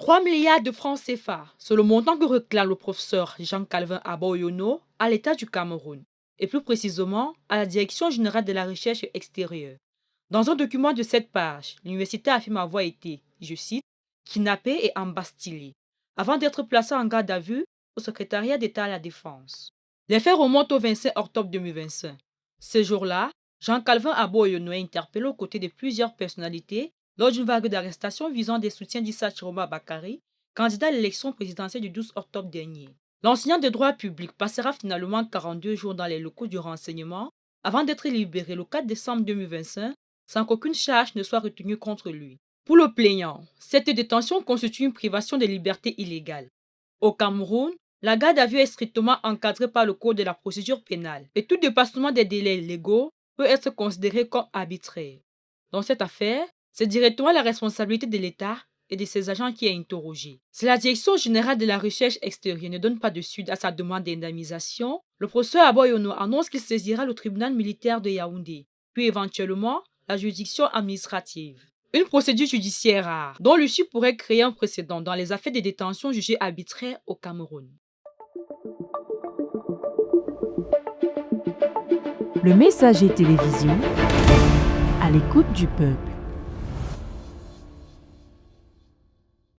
3 milliards de francs CFA, c'est le montant que réclame le professeur Jean-Calvin Aboyono à l'État du Cameroun, et plus précisément à la Direction générale de la recherche extérieure. Dans un document de 7 pages, l'université affirme avoir été, je cite, kidnappée et embastillée, avant d'être placée en garde à vue au secrétariat d'État à la Défense. Les faits remontent au 25 octobre 2025. Ce jour-là, Jean-Calvin Aboyono est interpellé aux côtés de plusieurs personnalités lors d'une vague d'arrestations visant des soutiens d'Issa Chiroma Bakary, candidat à l'élection présidentielle du 12 octobre dernier. L'enseignant de droit public passera finalement 42 jours dans les locaux du renseignement avant d'être libéré le 4 décembre 2025 sans qu'aucune charge ne soit retenue contre lui. Pour le plaignant, cette détention constitue une privation de liberté illégale. Au Cameroun, la garde à vue est strictement encadrée par le Code de la procédure pénale et tout dépassement des délais légaux peut être considéré comme arbitraire. Dans cette affaire, c'est directement la responsabilité de l'État et de ses agents qui est interrogée. Si la Direction générale de la recherche extérieure ne donne pas de suite à sa demande d'indemnisation, le professeur Aboyono annonce qu'il saisira le tribunal militaire de Yaoundé, puis éventuellement la juridiction administrative. Une procédure judiciaire rare, dont l'issue pourrait créer un précédent dans les affaires de détention jugées arbitraires au Cameroun. Le Messager Télévision, à l'écoute du peuple.